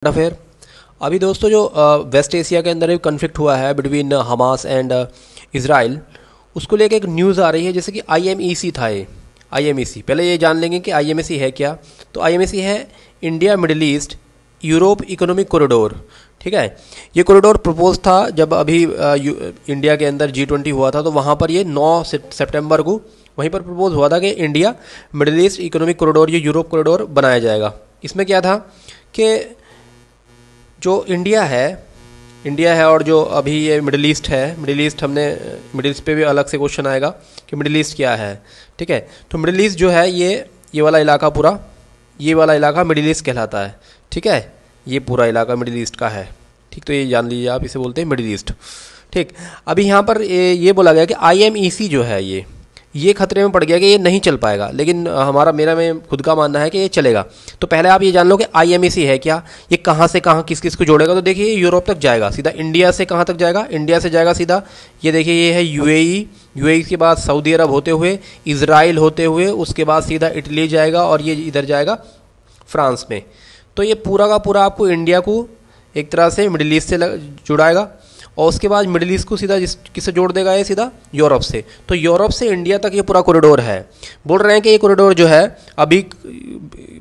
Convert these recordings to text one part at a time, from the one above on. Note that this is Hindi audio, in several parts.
अफेयर। अभी दोस्तों जो वेस्ट एशिया के अंदर एक कन्फ्लिक्ट हुआ है बिटवीन हमास एंड इज़राइल, उसको लेकर एक न्यूज़ आ रही है जैसे कि आईएमईसी था। ये आईएमईसी, पहले ये जान लेंगे कि आईएमईसी है क्या। तो आईएमईसी है India middle east Europe economic corridor. ठीक है, ये कॉरिडोर प्रपोज था जब अभी इंडिया के अंदर G20 हुआ था, तो वहाँ पर ये 9 सितंबर को वहीं पर प्रपोज हुआ था कि India middle east economic corridor, ये यूरोप कॉरिडोर बनाया जाएगा। इसमें क्या था कि जो इंडिया है और जो अभी ये मिडिल ईस्ट है, मिडिल ईस्ट पे भी अलग से क्वेश्चन आएगा कि मिडिल ईस्ट क्या है। ठीक है, तो मिडिल ईस्ट जो है ये वाला इलाका पूरा, ये वाला इलाका मिडिल ईस्ट कहलाता है। ठीक है, ये पूरा इलाका मिडिल ईस्ट का है। ठीक, तो ये जान लीजिए आप, इसे बोलते हैं मिडिल ईस्ट। ठीक, अभी यहाँ पर ये बोला गया कि आईएमईसी जो है ये खतरे में पड़ गया कि ये नहीं चल पाएगा, लेकिन मेरा खुद का मानना है कि ये चलेगा। तो पहले आप ये जान लो कि आईएमईसी है क्या, ये कहाँ से कहाँ किस किस को जोड़ेगा। तो देखिए यूरोप तक जाएगा सीधा, इंडिया से कहाँ तक जाएगा, इंडिया से जाएगा सीधा, ये देखिए ये है यूएई के बाद सऊदी अरब होते हुए, इजराइल होते हुए, उसके बाद सीधा इटली जाएगा और ये इधर जाएगा फ्रांस में। तो ये पूरा का पूरा आपको इंडिया को एक तरह से मिडिल ईस्ट से जुड़ाएगा और उसके बाद मिडिल ईस्ट को सीधा किससे जोड़ देगा, ये सीधा यूरोप से। तो यूरोप से इंडिया तक ये पूरा कॉरिडोर है। बोल रहे हैं कि ये कॉरिडोर जो है अभी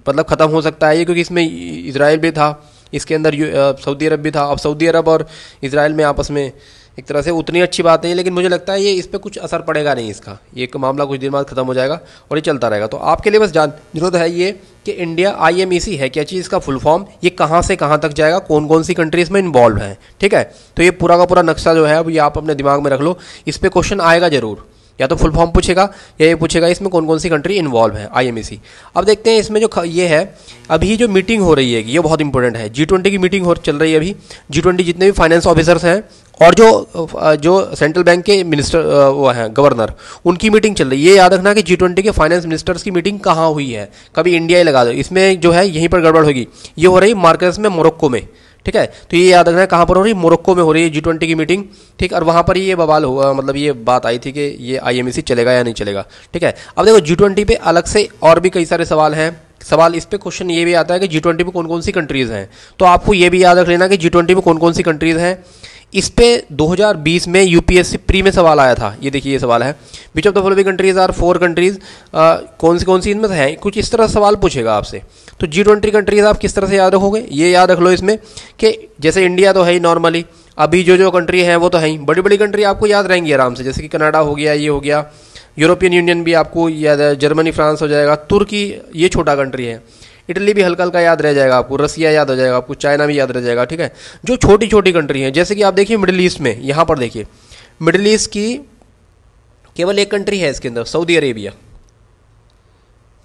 मतलब ख़त्म हो सकता है ये, क्योंकि इसमें इजराइल भी था, इसके अंदर सऊदी अरब भी था। अब सऊदी अरब और इजराइल में आपस में एक तरह से उतनी अच्छी बात नहीं है, लेकिन मुझे लगता है ये इस पर कुछ असर पड़ेगा नहीं इसका, ये मामला कुछ दिन बाद खत्म हो जाएगा और ये चलता रहेगा। तो आपके लिए बस जरूरत है ये कि इंडिया आईएमईसी है क्या चीज़, इसका फुल फॉर्म, ये कहाँ से कहाँ तक जाएगा, कौन कौन सी कंट्री इसमें इन्वॉल्व है। ठीक है, तो ये पूरा का पूरा नक्शा जो है अब ये आप अपने दिमाग में रख लो, इस पर क्वेश्चन आएगा जरूर, या तो फुल फॉर्म पूछेगा या ये पूछेगा इसमें कौन कौन सी कंट्री इन्वॉल्व है आईएमईसी। अब देखते हैं इसमें जो ये है, अभी जो मीटिंग हो रही है ये बहुत इंपॉर्टेंट है। G20 की मीटिंग चल रही है अभी। G20 जितने भी फाइनेंस ऑफिसर्स हैं और जो सेंट्रल बैंक के मिनिस्टर वो हैं गवर्नर, उनकी मीटिंग चल रही है। ये याद रखना कि G20 के फाइनेंस मिनिस्टर्स की मीटिंग कहाँ हुई है, कभी इंडिया ही लगा दो, इसमें जो है यहीं पर गड़बड़ होगी। ये हो रही मार्कस में, मोरक्को में। ठीक है, तो ये याद रखना है कहाँ पर हो रही है, मोरक्को में हो रही है G20 की मीटिंग। ठीक, और वहाँ पर ये बवाल हुआ, मतलब ये बात आई थी कि ये आईएमईसी चलेगा या नहीं चलेगा। ठीक है, अब देखो G20 पे अलग से और भी कई सारे सवाल हैं। सवाल इस पे क्वेश्चन ये भी आता है कि G20 पे कौन कौन सी कंट्रीज़ हैं। तो आपको ये भी याद रख लेना कि G20 पे कौन कौन सी कंट्रीज़ हैं। इस पे 2020 में यूपीएससी प्री में सवाल आया था। ये देखिए ये सवाल है, which of the following countries are 4 countries, कौन सी इनमें से हैं, कुछ इस तरह सवाल पूछेगा आपसे। तो G20 कंट्रीज आप किस तरह से याद रखोगे, ये याद रख लो इसमें कि जैसे इंडिया तो है ही नॉर्मली, अभी जो कंट्री हैं वो तो है ही, बड़ी बड़ी कंट्री आपको याद रहेंगी आराम से, जैसे कि कनाडा हो गया, ये हो गया, यूरोपियन यूनियन भी आपको याद है, जर्मनी फ्रांस हो जाएगा, तुर्की ये छोटा कंट्री है, इटली भी हल्का हल्का याद रह जाएगा आपको, रसिया याद हो जाएगा आपको, चाइना भी याद रह जाएगा। ठीक है, जो छोटी छोटी कंट्री हैं, जैसे कि आप देखिए मिडिल ईस्ट में, यहाँ पर देखिए मिडिल ईस्ट की केवल एक कंट्री है इसके अंदर, सऊदी अरेबिया।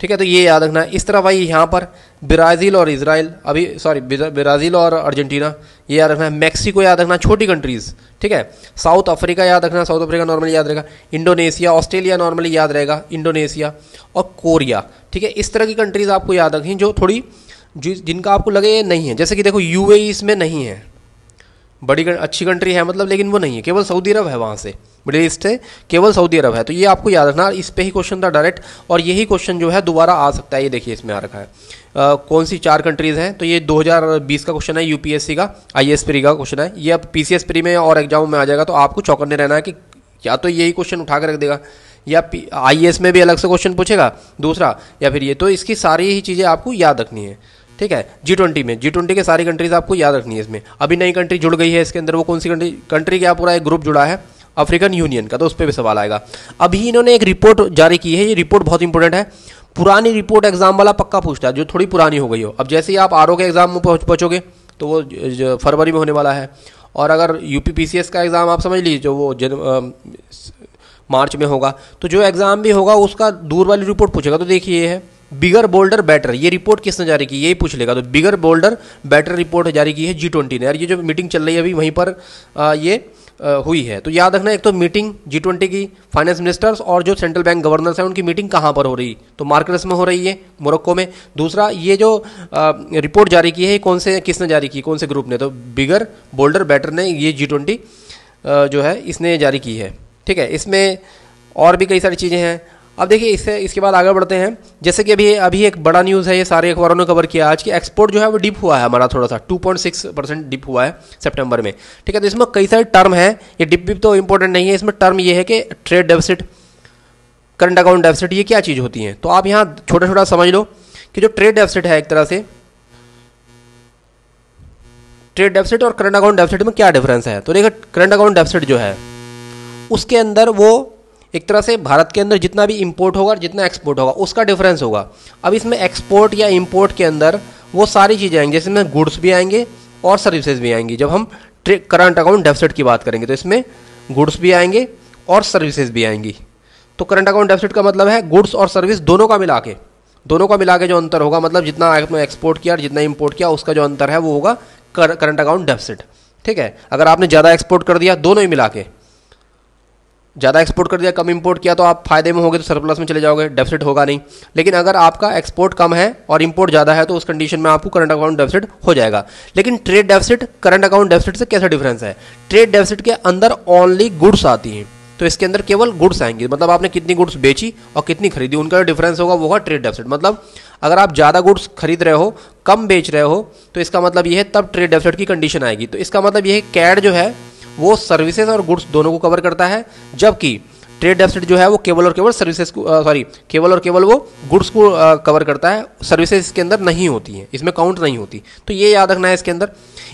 ठीक है, तो ये याद रखना है। इस तरह भाई यहाँ पर ब्राज़ील और इजराइल, ब्राज़ील और अर्जेंटीना, ये याद रखना है। मैक्सिको याद रखना, छोटी कंट्रीज़। ठीक है, साउथ अफ्रीका याद रखना, साउथ अफ्रीका नॉर्मली याद रहेगा। इंडोनेशिया, ऑस्ट्रेलिया नॉर्मली याद रहेगा, इंडोनेशिया और कोरिया। ठीक है, इस तरह की कंट्रीज़ आपको याद रखनी जो थोड़ी जिनका आपको लगे नहीं है। जैसे कि देखो यूएई इसमें नहीं है, बड़ी अच्छी कंट्री है मतलब, लेकिन वो नहीं है, केवल सऊदी अरब है वहाँ से, मिडिल ईस्ट से केवल सऊदी अरब है। तो ये आपको याद रखना, इस पे ही क्वेश्चन था डायरेक्ट, और यही क्वेश्चन जो है दोबारा आ सकता है। ये देखिए इसमें आ रखा है कौन सी 4 कंट्रीज़ हैं। तो ये 2020 का क्वेश्चन है, यूपीएससी का आईएएस प्री का क्वेश्चन है। ये अब पीसीएस प्री में और एग्जाम में आ जाएगा, तो आपको चौकन्ने रहना है कि या तो यही क्वेश्चन उठा कर रख देगा, या आईएएस में भी अलग से क्वेश्चन पूछेगा दूसरा, या फिर ये। तो इसकी सारी ही चीज़ें आपको याद रखनी है। ठीक है, G20 के सारी कंट्रीज आपको याद रखनी है। इसमें अभी नई कंट्री जुड़ गई है इसके अंदर, वो कौन सी कंट्री क्या पूरा एक ग्रुप जुड़ा है अफ्रीकन यूनियन का, तो उस पर भी सवाल आएगा। अभी इन्होंने एक रिपोर्ट जारी की है, ये रिपोर्ट बहुत इंपॉर्टेंट है। पुरानी रिपोर्ट एग्जाम वाला पक्का पूछता है, जो थोड़ी पुरानी हो गई हो। अब जैसे ही आप आरओ के एग्जाम में पहुँचोगे तो वो फरवरी में होने वाला है, और अगर यूपीपीसीएस का एग्ज़ाम आप समझ लीजिए जो वो मार्च में होगा, तो जो एग्ज़ाम भी होगा उसका दूर वाली रिपोर्ट पूछेगा। तो देखिए ये है बिगर बोल्डर बेटर, ये रिपोर्ट किसने जारी की, यही पूछ लेगा। तो बिगर बोल्डर बेटर रिपोर्ट जारी की है G20 ने, और ये जो मीटिंग चल रही है अभी वहीं पर ये हुई है। तो याद रखना, एक तो मीटिंग G20 की फाइनेंस मिनिस्टर्स और जो सेंट्रल बैंक गवर्नर्स हैं उनकी मीटिंग कहाँ पर हो रही है, तो मार्कस में हो रही है, मोरक्को में। दूसरा, ये जो रिपोर्ट जारी की है किसने जारी की, कौन से ग्रुप ने, तो बिगर बोल्डर बेटर ने ये G20 जो है इसने जारी की है। ठीक है, इसमें और भी कई सारी चीज़ें हैं। अब देखिए इसके बाद आगे बढ़ते हैं। जैसे कि अभी एक बड़ा न्यूज़ है, ये सारे अखबारों ने कवर किया आज कि एक्सपोर्ट जो है वो डिप हुआ है हमारा, थोड़ा सा 2.6% डिप हुआ है सितंबर में। ठीक है, तो इसमें कई सारे टर्म है, ये डिप तो इंपॉर्टेंट नहीं है, इसमें टर्म ये है कि trade deficit, current account deficit, ये क्या चीज़ होती हैं। तो आप यहाँ छोटा छोटा समझ लो कि जो ट्रेड डेफिसिट है, एक तरह से ट्रेड डेफिसिट और करंट अकाउंट डेफिसिट में क्या डिफरेंस है। तो देखिए करंट अकाउंट डेफिसिट जो है उसके अंदर वो एक तरह से भारत के अंदर जितना भी इंपोर्ट होगा और जितना एक्सपोर्ट होगा उसका डिफरेंस होगा। अब इसमें एक्सपोर्ट या इंपोर्ट के अंदर वो सारी चीज़ें आएंगी, जैसे इसमें गुड्स भी आएंगे और सर्विसेज भी आएंगी। जब हम करंट अकाउंट डेफिसिट की बात करेंगे तो इसमें गुड्स भी आएंगे और सर्विसेज भी आएंगी। तो करंट अकाउंट डेफिसिट का मतलब है गुड्स और सर्विस दोनों का मिला के जो अंतर होगा, मतलब जितना आपने एक्सपोर्ट किया और जितना इंपोर्ट किया उसका जो अंतर है वो होगा करंट अकाउंट डेफिसिट। ठीक है, अगर आपने ज़्यादा एक्सपोर्ट कर दिया, दोनों ही मिला के ज़्यादा एक्सपोर्ट कर दिया कम इंपोर्ट किया, तो आप फायदे में होगे, तो सरप्लस में चले जाओगे, डेफिसिट होगा नहीं। लेकिन अगर आपका एक्सपोर्ट कम है और इंपोर्ट ज़्यादा है तो उस कंडीशन में आपको करंट अकाउंट डेफिसिट हो जाएगा। लेकिन trade deficit current account deficit से कैसा डिफरेंस है। ट्रेड डेफिसिट के अंदर ओनली गुड्स आती हैं, तो इसके अंदर केवल गुड्स आएंगी, मतलब आपने कितनी गुड्स बेची और कितनी खरीदी, उनका जो डिफरेंस होगा वो होगा ट्रेड डेफिसिट। मतलब अगर आप ज़्यादा गुड्स खरीद रहे हो, कम बेच रहे हो, तो इसका मतलब ये है तब ट्रेड डेफिसिट की कंडीशन आएगी। तो इसका मतलब ये है कैड जो है वो सर्विसेज और गुड्स दोनों को कवर करता है, जबकि ट्रेड डेफिसिट जो है वो केवल और केवल सर्विसेज को केवल और केवल वो गुड्स को कवर करता है, सर्विसेज इसके अंदर नहीं होती हैं, इसमें काउंट नहीं होती। तो ये याद रखना है इसके अंदर।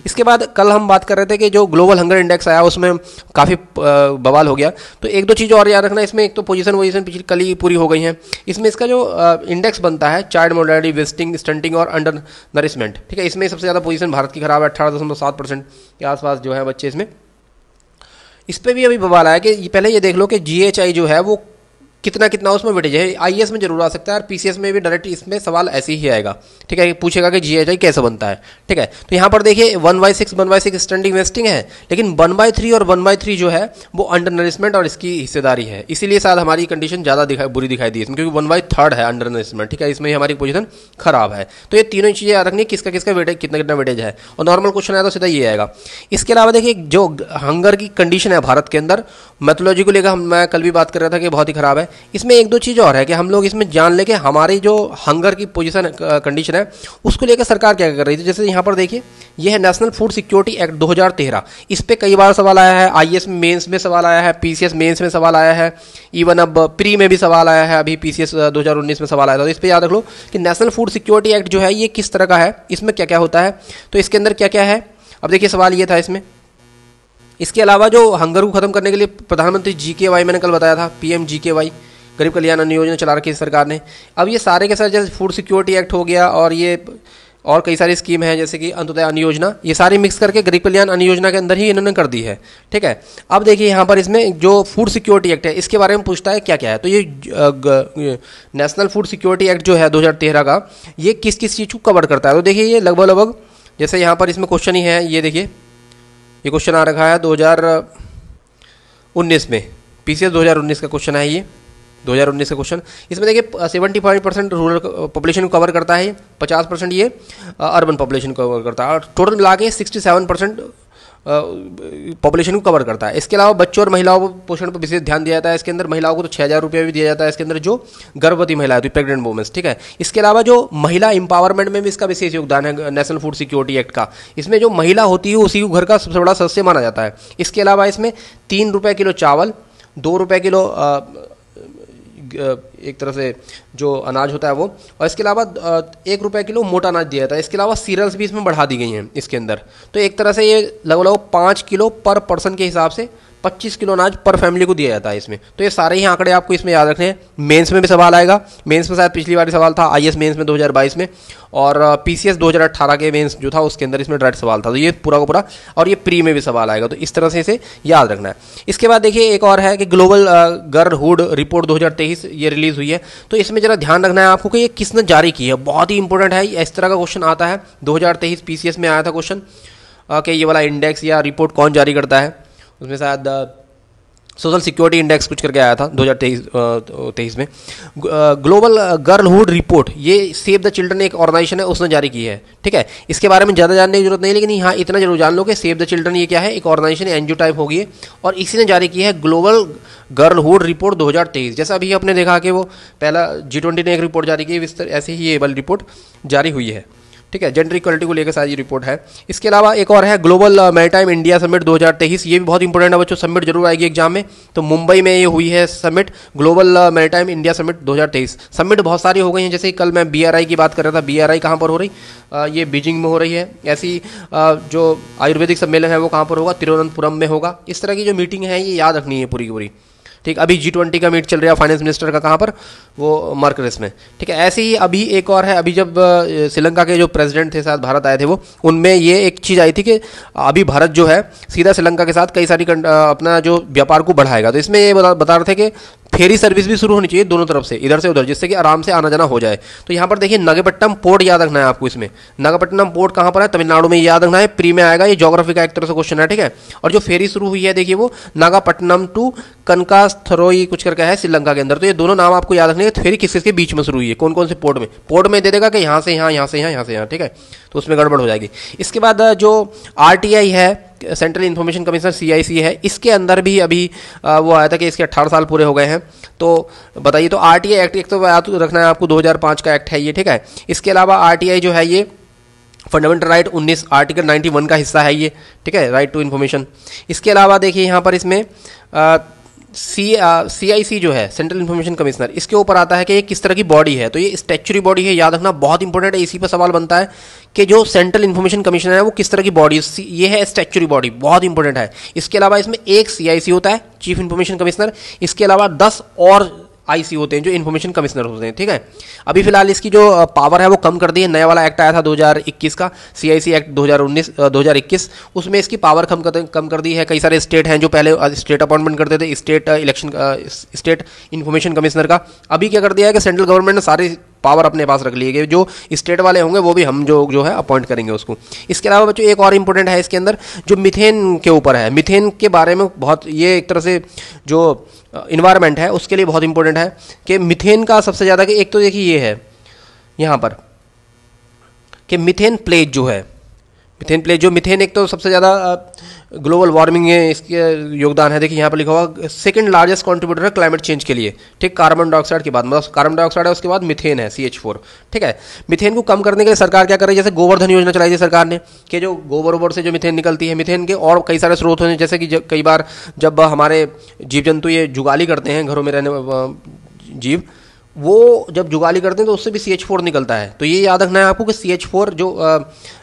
इसके बाद कल हम बात कर रहे थे कि जो ग्लोबल हंगर इंडेक्स आया उसमें काफ़ी बवाल हो गया, तो एक दो चीज़ और याद रखना। इसमें एक तो पोजीशन पिछली कल ही पूरी हो गई हैं। इसमें इसका जो इंडेक्स बनता है चाइल्ड मोर्टेलिटी, वेस्टिंग, स्टंटिंग और अंडर नरिशमेंट, ठीक है, इसमें सबसे ज़्यादा पोजीशन भारत की खराब है, 18.7% के आसपास जो है बच्चे इसमें। इस पर भी अभी बवाल आया कि पहले ये देख लो कि जीएचआई जो है वो कितना उसमें वेटेज है। आईएएस में जरूर आ सकता है और पीसीएस में भी डायरेक्ट इसमें सवाल ऐसे ही आएगा। ठीक है, पूछेगा कि जीएचआई कैसे बनता है। ठीक है, तो यहाँ पर देखिए 1/6 स्टैंडिंग वेस्टिंग है, लेकिन 1/3 और 1/3 जो है वो अंडर नरिशमेंट और इसकी हिस्सेदारी है, इसीलिए शायद हमारी कंडीशन ज़्यादा बुरी दिखाई दी इसमें, क्योंकि 1/3 है अंडर नरिशमेंट। ठीक है, इसमें हमारी पोजीशन खराब है। तो ये तीनों चीज़ें याद रखनी, किसका किसका वेटेज, कितना वेटेज है, और नॉर्मल क्वेश्चन है तो सीधा ये आएगा। इसके अलावा देखिए जो हंगर की कंडीशन है भारत के अंदर, मेथोलॉजी को लेकर मैं कल भी बात कर रहा था कि बहुत ही खराब है। इसमें एक दो चीज़ और है कि हम लोग इसमें जान लें कि हमारी जो हंगर की पोजीशन कंडीशन है उसको लेकर सरकार क्या कर रही थी। जैसे यहाँ पर देखिए ये है नेशनल फूड सिक्योरिटी एक्ट 2013, इस पर कई बार सवाल आया है, आईएएस मेंस में सवाल आया है, पीसीएस मेंस में सवाल आया है, इवन अब प्री में भी सवाल आया है, अभी पीसीएस 2019 में सवाल आया था। तो इस पर याद रख लो कि नेशनल फूड सिक्योरिटी एक्ट जो है ये किस तरह का है, इसमें क्या क्या होता है, तो इसके अंदर क्या क्या है। अब देखिए सवाल ये था इसमें। इसके अलावा जो हंगर को खत्म करने के लिए प्रधानमंत्री जीकेवाई, मैंने कल बताया था, पीएम जीकेवाई, गरीब कल्याण अन्न योजना चला रखी है सरकार ने। अब ये सारे के सारे जैसे फूड सिक्योरिटी एक्ट हो गया और ये और कई सारी स्कीम है जैसे कि अंत्योदय अन्न योजना, ये सारी मिक्स करके गरीब कल्याण अन्न योजना के अंदर ही इन्होंने कर दी है। ठीक है, अब देखिए यहाँ पर इसमें जो फूड सिक्योरिटी एक्ट है इसके बारे में पूछता है क्या क्या है। तो ये नेशनल फूड सिक्योरिटी एक्ट जो है 2013 का, ये किस किस चीज़ को कवर करता है। तो देखिए ये लगभग जैसे यहाँ पर इसमें क्वेश्चन ही है, ये देखिए ये क्वेश्चन आ रखा है 2019 में, पीसीएस 2019 का क्वेश्चन है ये, 2019 का क्वेश्चन। इसमें देखिए 75% रूरल पॉपुलेशन को कवर करता है, 50% ये अर्बन पॉपुलेशन को कवर करता है, और टोटल मिला के 67% पॉपुलेशन को कवर करता है। इसके अलावा बच्चों और महिलाओं को पोषण पर विशेष ध्यान दिया जाता है। इसके अंदर महिलाओं को तो 6,000 रुपये भी दिया जाता है इसके अंदर, जो गर्भवती महिला है, तो प्रेग्नेंट वुमेन्स। ठीक है, इसके अलावा जो महिला एम्पावरमेंट में भी इसका विशेष योगदान है नेशनल फूड सिक्योरिटी एक्ट का। इसमें जो महिला होती है उसी को घर का सबसे बड़ा सदस्य माना जाता है। इसके अलावा इसमें 3 रुपये किलो चावल, 2 रुपये किलो एक तरह से जो अनाज होता है वो, और इसके अलावा 1 रुपये किलो मोटा अनाज दिया जाता है। इसके अलावा सीरियल्स भी इसमें बढ़ा दी गई हैं इसके अंदर। तो एक तरह से ये लगभग 5 किलो पर पर्सन के हिसाब से 25 किलो अनाज पर फैमिली को दिया जाता है इसमें। तो ये सारे ही आंकड़े आपको इसमें याद रखने हैं। मेंस में भी सवाल आएगा, मेंस में शायद पिछली बार सवाल था, आईएएस मेंस में 2022 में, और पीसीएस 2018 के मेंस जो था उसके अंदर इसमें डायरेक्ट सवाल था। तो ये पूरा का पूरा, और ये प्री में भी सवाल आएगा, तो इस तरह से इसे याद रखना है। इसके बाद देखिए एक और है कि ग्लोबल गर्लहुड रिपोर्ट 2023 ये रिलीज हुई है। तो इसमें जरा ध्यान रखना है आपको कि ये किसने जारी की है, बहुत ही इंपॉर्टेंट है। इस तरह का क्वेश्चन आता है 2023 पीसीएस में आया था क्वेश्चन कि ये वाला इंडेक्स या रिपोर्ट कौन जारी करता है। उसमें शायद सोशल सिक्योरिटी इंडेक्स कुछ करके आया था 2023 में। ग्लोबल गर्लहुड रिपोर्ट, ये सेव द चिल्ड्रन एक ऑर्गेनाइजेशन है, उसने जारी की है। ठीक है, इसके बारे में ज़्यादा जानने की जरूरत नहीं, लेकिन हाँ इतना जरूर जान लो कि सेव द चिल्ड्रन ये क्या है, एक ऑर्गेनाइजेशन एनजीओ टाइप होगी है, और इसी ने जारी की है ग्लोबल गर्लहुड रिपोर्ट 2023। जैसा अभी आपने देखा कि वो पहला G20 ने एक रिपोर्ट जारी की, ऐसे ही ये वाली रिपोर्ट जारी हुई है। ठीक है, जेंडर इक्वलिटी को लेकर सारी रिपोर्ट है। इसके अलावा एक और है ग्लोबल मैरीटाइम इंडिया समिट 2023, ये भी बहुत इंपॉर्टेंट है बच्चों, समिट जरूर आएगी एग्जाम में। तो मुंबई में ये हुई है summit, global maritime India summit 2023। Summit बहुत सारी हो गई हैं, जैसे कल मैं BRI की बात कर रहा था, BRI कहाँ पर हो रही, ये बीजिंग में हो रही है। ऐसी जो आयुर्वेदिक सम्मेलन है वो कहाँ पर होगा, तिरुवनंतपुरम में होगा। इस तरह की जो मीटिंग है ये याद रखनी है पूरी की पूरी। ठीक, अभी G20 का मीट चल रहा है फाइनेंस मिनिस्टर का, कहाँ पर, वो मर्करिस में। ठीक है, ऐसे ही अभी एक और है, अभी जब श्रीलंका के जो प्रेसिडेंट थे साथ भारत आए थे, वो उनमें ये एक चीज़ आई थी कि अभी भारत जो है सीधा श्रीलंका के साथ कई सारी अपना जो व्यापार को बढ़ाएगा। तो इसमें ये बता रहे थे कि फेरी सर्विस भी शुरू होनी चाहिए दोनों तरफ से, इधर से उधर, जिससे कि आराम से आना जाना हो जाए। तो यहाँ पर देखिए नागपट्टनम पोर्ट याद रखना है आपको। इसमें नागपट्टनम पोर्ट कहाँ पर है, तमिलनाडु में, याद रखना है, प्री में आएगा, ये ज्योग्राफी का एक तरह से क्वेश्चन है। ठीक है, और जो फेरी शुरू हुई है देखिए वो नागापट्टनम टू कनकास्थरोई कुछ करके है श्रीलंका के अंदर। तो ये दोनों नाम आपको याद रखने हैं। फेरी किस किसके बीच में शुरू हुई है, कौन कौन से पोर्ट में दे देगा कि यहाँ से यहाँ, यहाँ से यहाँ, यहाँ से यहाँ। ठीक है, तो उसमें गड़बड़ हो जाएगी। इसके बाद जो RTI है, सेंट्रल इन्फॉर्मेशन कमीशन CIC है, इसके अंदर भी अभी वो आया था कि इसके 18 साल पूरे हो गए हैं। तो बताइए, तो RTI एक्ट एक तो याद रखना है आपको, 2005 का एक्ट है ये। ठीक है, इसके अलावा RTI जो है ये फंडामेंटल राइट 19 आर्टिकल 91 का हिस्सा है ये। ठीक है, राइट टू इन्फॉर्मेशन। इसके अलावा देखिए यहाँ पर इसमें CIC जो है, सेंट्रल इन्फॉर्मेशन कमिश्नर, इसके ऊपर आता है कि ये किस तरह की बॉडी है। तो ये स्टैच्यूटरी बॉडी है, याद रखना, बहुत इंपॉर्टेंट है। इसी पर सवाल बनता है कि जो सेंट्रल इन्फॉर्मेशन कमिश्नर है वो किस तरह की बॉडी, ये है स्टैच्यूटरी बॉडी, बहुत इंपॉर्टेंट है। इसके अलावा इसमें एक CIC होता है, चीफ इन्फॉर्मेशन कमिश्नर, इसके अलावा 10 और IC होते हैं जो इन्फॉर्मेशन कमिश्नर होते हैं। ठीक है, अभी फिलहाल इसकी जो पावर है वो कम कर दी है। नया वाला एक्ट आया था 2021 का, CIC एक्ट 2021, उसमें इसकी पावर कम कर दी है। कई सारे स्टेट हैं जो पहले स्टेट अपॉइंटमेंट करते थे, स्टेट इन्फॉर्मेशन कमिश्नर का, अभी क्या कर दिया है कि सेंट्रल गवर्नमेंट ने सारी पावर अपने पास रख ली है। जो स्टेट वाले होंगे वो भी हम जो है अपॉइंट करेंगे उसको। इसके अलावा बच्चों एक और इंपॉर्टेंट है इसके अंदर, जो मीथेन के ऊपर है। मीथेन के बारे में बहुत, ये एक तरह से जो इन्वायरमेंट है उसके लिए बहुत इंपॉर्टेंट है कि मीथेन का सबसे ज़्यादा, कि एक तो देखिए ये है यहाँ पर कि मीथेन प्लेज जो है, मीथेन प्लेज जो मीथेन एक तो सबसे ज़्यादा ग्लोबल वार्मिंग में इसके योगदान है। देखिए यहाँ पर लिखा हुआ सेकंड लार्जेस्ट कंट्रीब्यूटर है क्लाइमेट चेंज के लिए। ठीक, कार्बन डाइऑक्साइड के बाद, मतलब कार्बन डाइऑक्साइड है, उसके बाद मीथेन है CH4। ठीक है, मीथेन को कम करने के लिए सरकार क्या कर रही है, जैसे गोवर्धन योजना चलाई थी सरकार ने, कि जो गोबर वोबर से जो मीथेन निकलती है, मीथेन के और कई सारे स्रोत होते हैं, जैसे कि कई बार जब हमारे जीव जंतु ये जुगाली करते हैं, घरों में रहने जीव, वो जब जुगाली करते हैं तो उससे भी CH4 निकलता है। तो ये याद रखना है आपको कि CH4 जो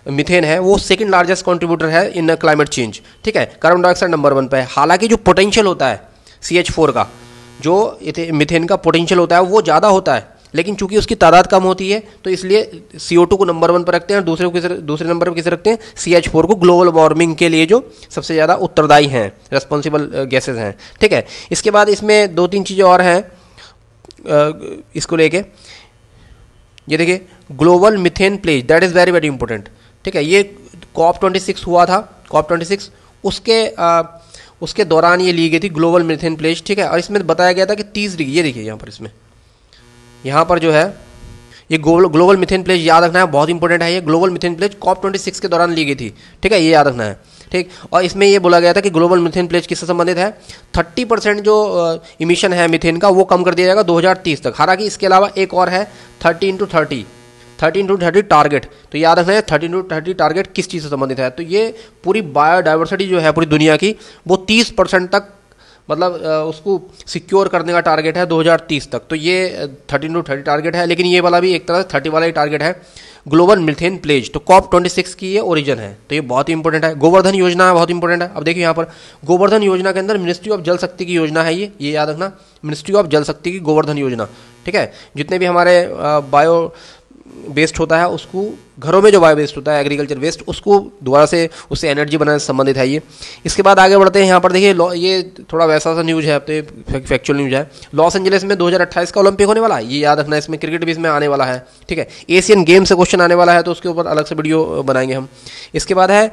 मीथेन है वो सेकंड लार्जेस्ट कंट्रीब्यूटर है इन क्लाइमेट चेंज। ठीक है, कार्बन डाइऑक्साइड नंबर 1 पे है। हालांकि जो पोटेंशियल होता है CH4 का, जो मीथेन का पोटेंशियल होता है वो ज़्यादा होता है, लेकिन चूंकि उसकी तादाद कम होती है तो इसलिए CO2 को नंबर 1 पर रखते हैं, और दूसरे नंबर पर किसे रखते हैं, CH4 को, ग्लोबल वार्मिंग के लिए जो सबसे ज़्यादा उत्तरदायी हैं, रेस्पॉन्सिबल गैसेज हैं। ठीक है, इसके बाद इसमें 2-3 चीज़ें और हैं इसको लेके। ये देखिए global methane pledge, that is very very important. ठीक है, ये COP26 हुआ था, COP26 उसके दौरान ये ली गई थी ग्लोबल मीथेन प्लेज। ठीक है, और इसमें बताया गया था कि 30 डिग्री, ये देखिए यहाँ पर, इसमें यहाँ पर जो है ये ग्लोबल मीथेन प्लेज याद रखना है, बहुत इंपॉर्टेंट है। ये ग्लोबल मीथेन प्लेज COP26 के दौरान ली गई थी। ठीक है, ये याद रखना है। ठीक, और इसमें ये बोला गया था कि ग्लोबल मीथेन प्लेज किससे संबंधित है, 30% जो इमिशन है मीथेन का वो कम कर दिया जाएगा 2030 तक। हालांकि इसके अलावा एक और है 30x30 टारगेट। तो याद रखना है 30x30 टारगेट किस चीज़ से संबंधित है, तो ये पूरी बायोडाइवर्सिटी जो है पूरी दुनिया की, वो 30% तक, मतलब उसको सिक्योर करने का टारगेट है 2030 तक। तो ये 30x30 टारगेट है, लेकिन ये वाला भी एक तरह से 30 वाला ही टारगेट है, ग्लोबल मीथेन प्लेज। तो COP26 की ये ओरिजिन है, तो ये बहुत ही इंपॉर्टेंट है। गोवर्धन योजना बहुत इंपॉर्टेंट है। अब देखिए यहाँ पर गोवर्धन योजना के अंदर मिनिस्ट्री ऑफ जल शक्ति की योजना है ये याद रखना, मिनिस्ट्री ऑफ जल शक्ति की गोवर्धन योजना। ठीक है, जितने भी हमारे बायो वेस्ट होता है उसको घरों में जो बायो वेस्ट होता है, एग्रीकल्चर वेस्ट, उसको दोबारा से उससे एनर्जी बनाने से संबंधित है ये। इसके बाद आगे बढ़ते हैं। यहाँ पर देखिए ये थोड़ा वैसा सा न्यूज़ है, अब तो ये फैक्चुअल न्यूज़ है। लॉस एंजलिस में 2028 का ओलंपिक होने वाला है, ये याद रखना। इसमें क्रिकेट भी इसमें आने वाला है, ठीक है। एशियन गेम से क्वेश्चन आने वाला है, तो उसके ऊपर अलग से वीडियो बनाएंगे हम। इसके बाद है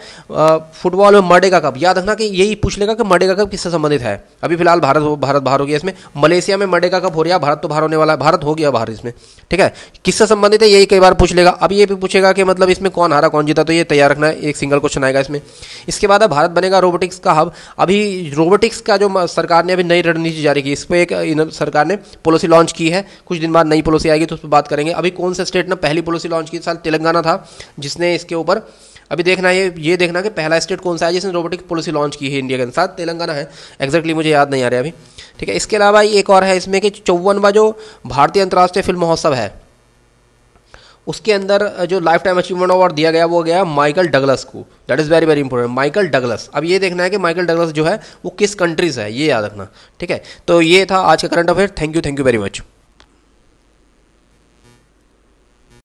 फुटबॉल में मर्डेगा कप, याद रखना कि यही पूछ लेगा कि मर्डेगा कप किससे संबंधित है। अभी फिलहाल भारत बाहर हो गया इसमें। मलेशिया में मर्डेगा कप हो रहा है, भारत तो बाहर होने वाला है, भारत हो गया बाहर इसमें, ठीक है। किससे संबंधित है यही कई बार पूछ लेगा। अब ये भी पूछेगा कि मतलब इसमें कौन हारा कौन जीता, तो ये तैयार रखना है, एक सिंगल क्वेश्चन आएगा इसमें। इसके बाद भारत बनेगा रोबोटिक्स का हब। अभी रोबोटिक्स का जो सरकार ने अभी नई रणनीति जारी की, इस पर एक सरकार ने पॉलिसी लॉन्च की है। कुछ दिन बाद नई पॉलिसी आएगी तो उस पर बात करेंगे। अभी कौन सा स्टेट ने पहली पॉलिसी लॉन्च की, साल तेलंगाना था जिसने इसके ऊपर, अभी देखना ये देखना कि पहला स्टेट कौन सा है जिसने रोबोटिक पॉलिसी लॉन्च की है इंडिया के साथ। तेलंगाना है, एग्जैक्टली मुझे याद नहीं आ रहा अभी, ठीक है। इसके अलावा एक और है इसमें कि 54वां जो भारतीय अंतर्राष्ट्रीय फिल्म महोत्सव है, उसके अंदर जो लाइफ टाइम अचीवमेंट अवार्ड दिया गया वो गया माइकल डगलस को। That is very very important, Michael Douglas. अब ये देखना है कि माइकल डगलस जो है वो किस कंट्री से है, ये याद रखना, ठीक है। तो ये था आज का current affair. Thank you very much.